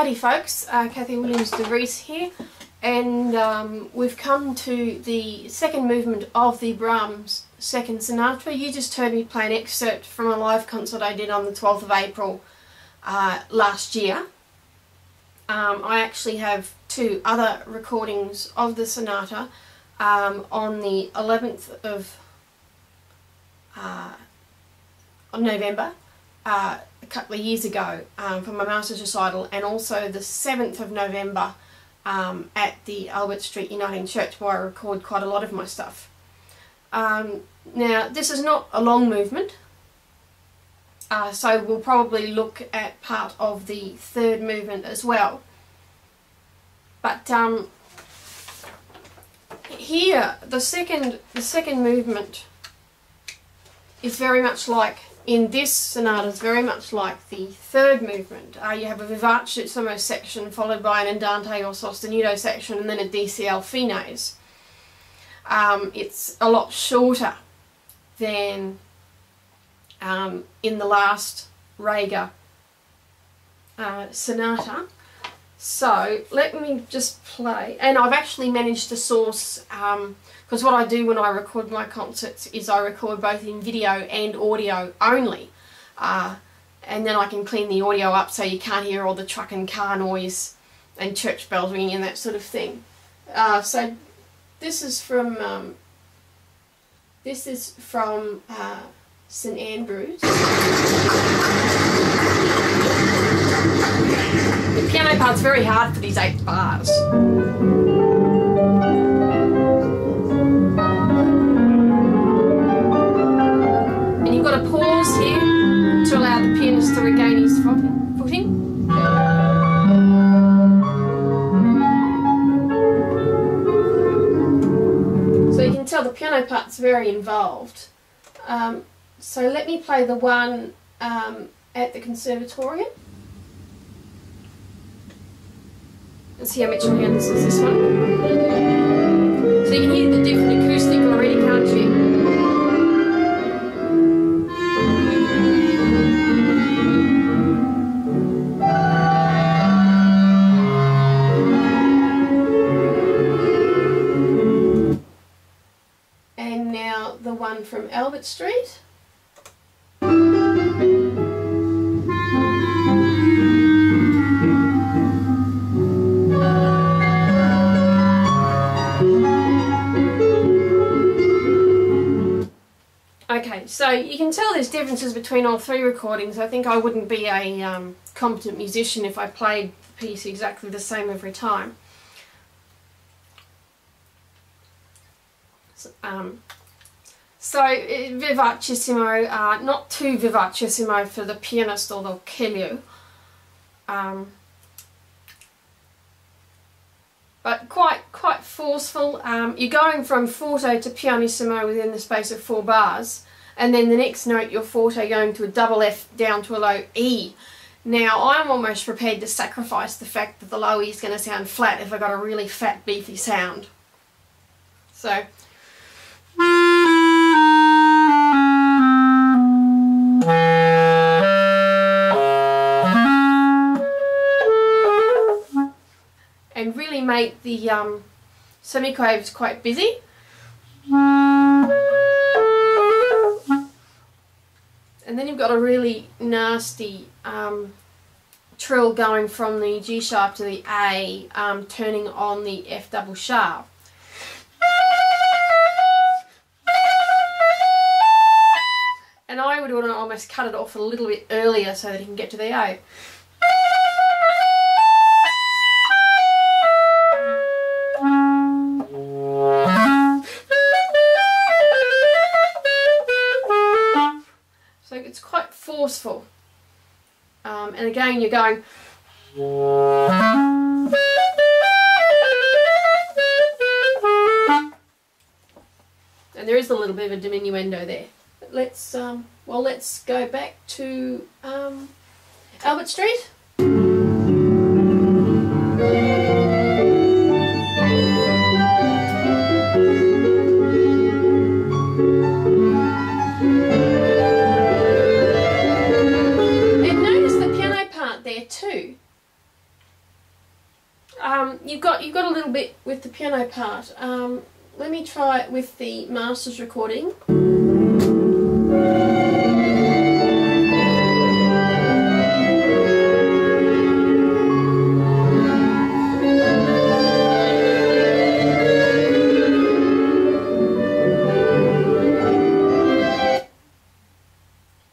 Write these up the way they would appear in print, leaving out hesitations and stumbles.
Howdy folks, Kathy Williams-DeVries here, and we've come to the second movement of the Brahms Second Sonata. You just heard me play an excerpt from a live concert I did on the 12th of April last year. I actually have two other recordings of the sonata on the 11th of November, a couple of years ago for my master's recital, and also the 7th of November at the Albert Street Uniting Church, where I record quite a lot of my stuff. Now this is not a long movement, so we'll probably look at part of the third movement as well. But here the second movement is very much like, in this sonata, is very much like the third movement. You have a vivace section followed by an andante or sostenuto section and then a DCL fines. It's a lot shorter than in the last Reger sonata. So let me just play, and I've actually managed to source, because what I do when I record my concerts is I record both in video and audio only, and then I can clean the audio up so you can't hear all the truck and car noise and church bells ringing and that sort of thing. So this is from St Andrews. The piano part's very hard for these 8 bars. And you've got to pause here to allow the pianist to regain his footing. So you can tell the piano part's very involved. So let me play the one at the Conservatorium. Let's see how much my hand is this one. So you can hear the different acoustic already, can't you? And now the one from Albert Street. Okay, so you can tell there's differences between all 3 recordings. I think I wouldn't be a competent musician if I played the piece exactly the same every time. So vivacissimo, not too vivacissimo for the pianist, or they'll kill you. But quite forceful. You're going from forte to pianissimo within the space of 4 bars, and then the next note you're forte going to a double F down to a low E. Now I'm almost prepared to sacrifice the fact that the low E is going to sound flat if I've got a really fat beefy sound. So and really make the semiquavers quite busy. And then you've got a really nasty trill going from the G sharp to the A, turning on the F double sharp. And I would want to almost cut it off a little bit earlier so that you can get to the A. So it's quite forceful. And again you're going. And there is a little bit of a diminuendo there. But let's let's go back to Albert Street. piano part. Let me try it with the master's recording.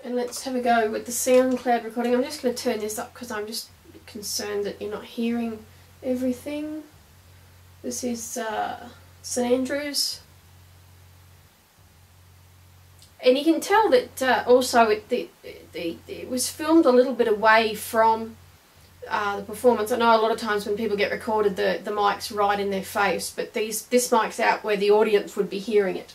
And let's have a go with the SoundCloud recording. I'm just going to turn this up because I'm just concerned that you're not hearing everything. This is St Andrews, and you can tell that also it was filmed a little bit away from the performance. I know a lot of times when people get recorded, the mic's right in their face, but this mic's out where the audience would be hearing it.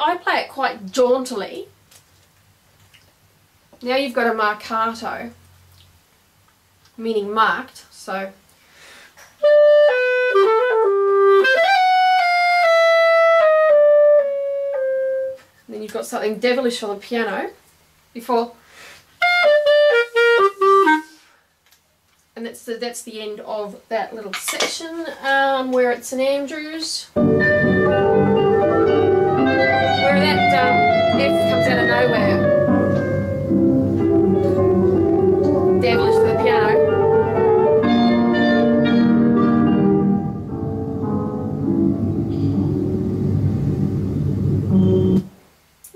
I play it quite jauntily. Now you've got a marcato, meaning marked, so and then you've got something devilish on the piano before, and that's the end of that little section where it's St Andrews. Where that F comes out of nowhere. Devilish for the piano.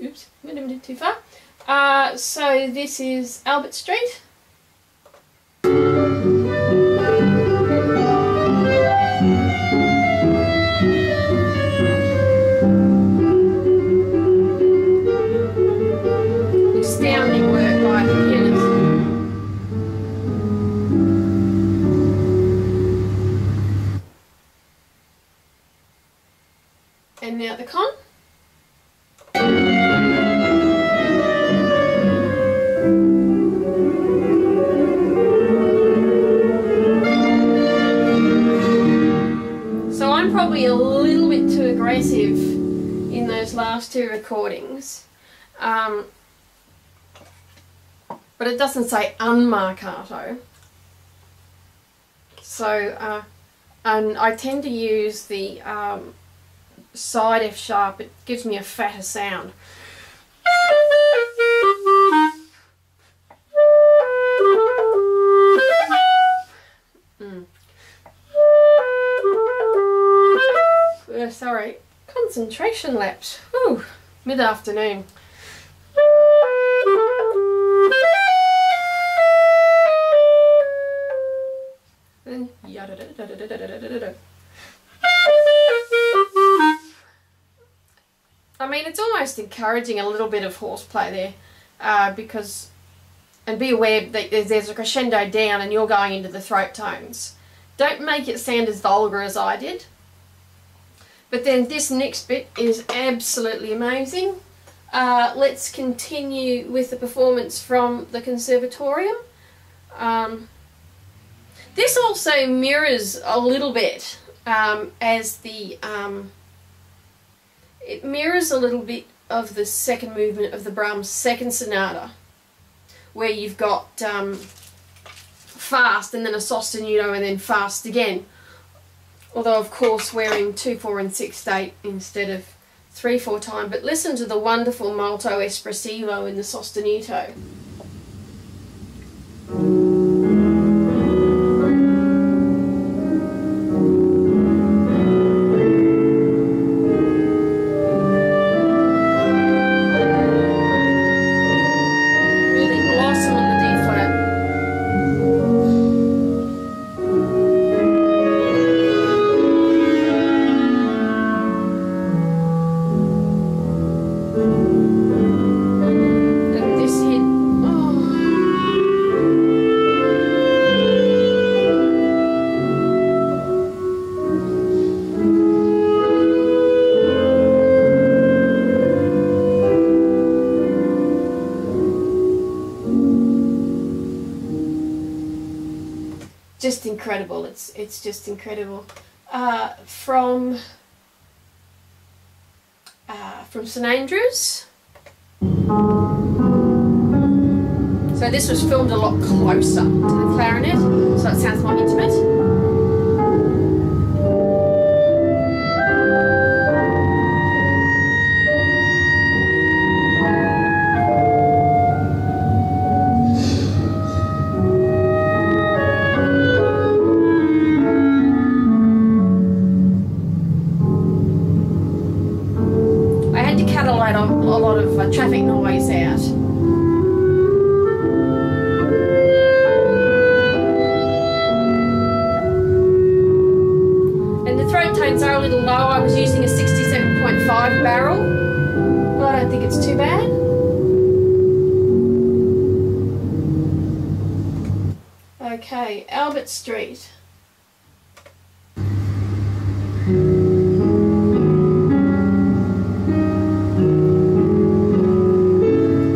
Oops, went a bit too far. So this is Albert Street. Astounding work by the pianist. And now the con. So I'm probably a little bit too aggressive in those last two recordings. But it doesn't say unmarcato. So, and I tend to use the side F sharp. It gives me a fatter sound. Sorry, concentration lapse. Ooh, mid-afternoon. I mean, it's almost encouraging a little bit of horseplay there, because, and be aware that there's a crescendo down and you're going into the throat tones. Don't make it sound as vulgar as I did. But then this next bit is absolutely amazing. Let's continue with the performance from the Conservatorium. This also mirrors a little bit as the it mirrors a little bit of the second movement of the Brahms second sonata, where you've got fast and then a sostenuto and then fast again. Although of course we're in 2/4 and 6/8 instead of 3/4 time. But listen to the wonderful molto espressivo in the sostenuto. Just incredible. It's just incredible. From from St Andrews. So this was filmed a lot closer to the clarinet, so it sounds more intimate. I had to cut a lot of traffic noise out. Tones are a little low. I was using a 67.5 barrel, but I don't think it's too bad. Okay, Albert Street.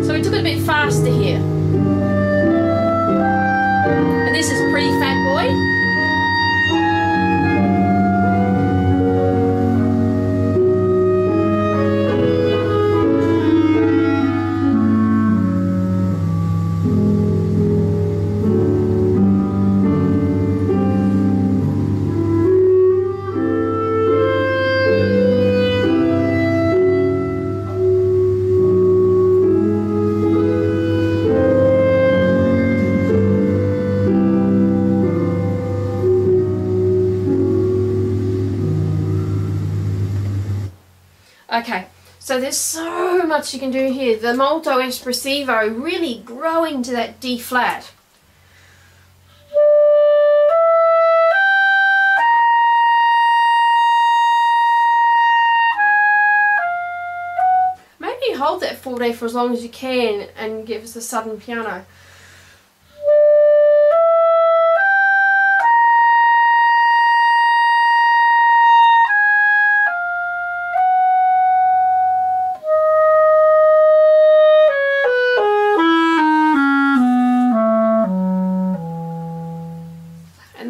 So we took it a bit faster here. And this is Pretty Fat Boy. Okay, so there's so much you can do here. The molto espressivo really growing to that D flat. Maybe hold that 4D for as long as you can and give us a sudden piano.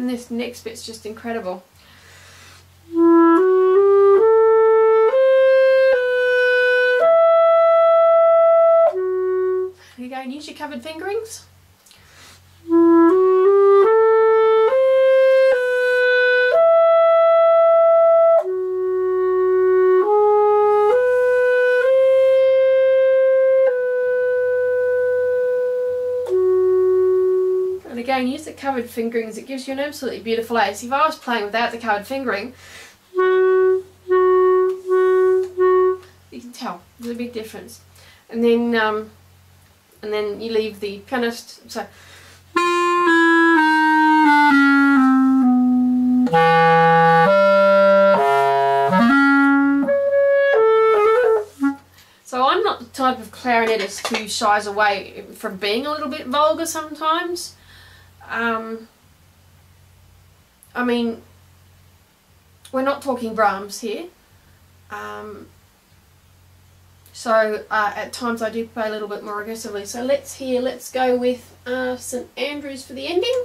This next bit's just incredible. There you go, and use your covered fingerings. Again, use the covered fingerings, it gives you an absolutely beautiful ace. If I was playing without the covered fingering, you can tell there's a big difference. And then you leave the pianist. So I'm not the type of clarinetist who shies away from being a little bit vulgar sometimes. I mean, we're not talking Brahms here, so at times I do play a little bit more aggressively. So let's go with St Andrews for the ending.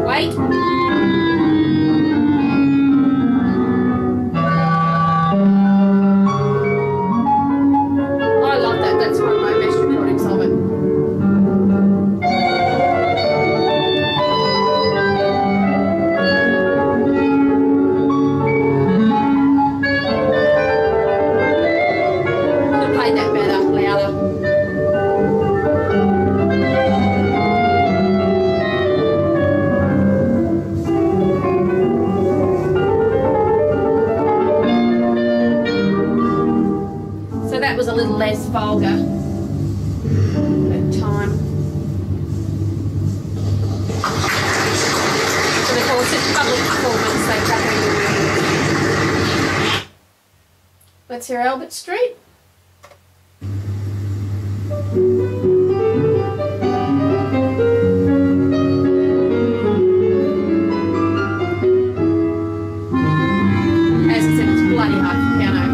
Wait. Was a little less vulgar at time. And of course it's public performance, they cut it. Let's hear Albert Street. As I said, it's bloody hard for piano.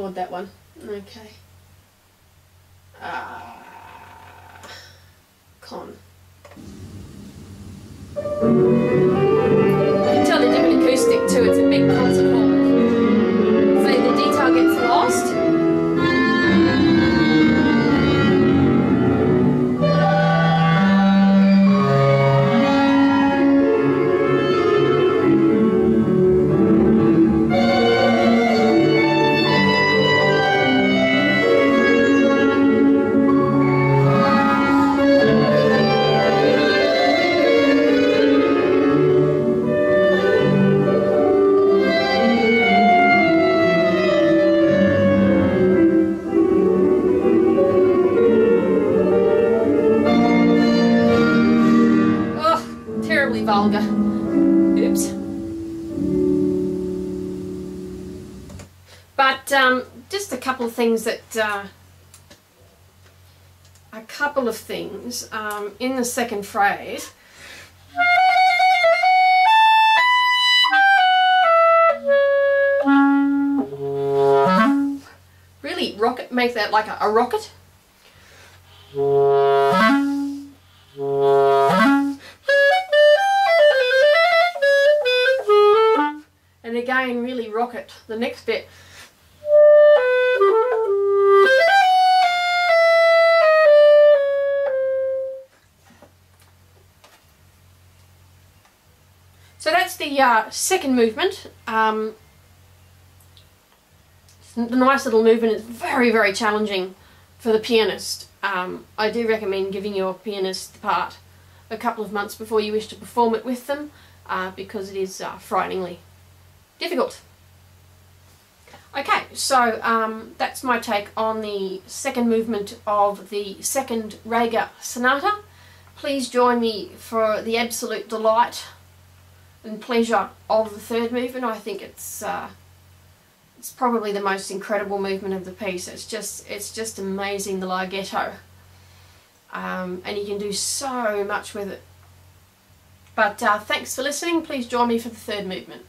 chord, that one. Okay. Con. You can tell they're doing acoustic too, it's a big concert hall. So the detail gets lost. Vulgar. Oops. But just a couple of things that in the second phrase. Really rocket, make that like a rocket. And again, really rock it. The next bit. So that's the second movement. The nice little movement is very, very challenging for the pianist. I do recommend giving your pianist the part a couple of months before you wish to perform it with them, because it is frighteningly difficult. Okay, so that's my take on the second movement of the second Reger Sonata. Please join me for the absolute delight and pleasure of the third movement. I think it's probably the most incredible movement of the piece. It's just amazing, the larghetto, and you can do so much with it. But thanks for listening. Please join me for the third movement.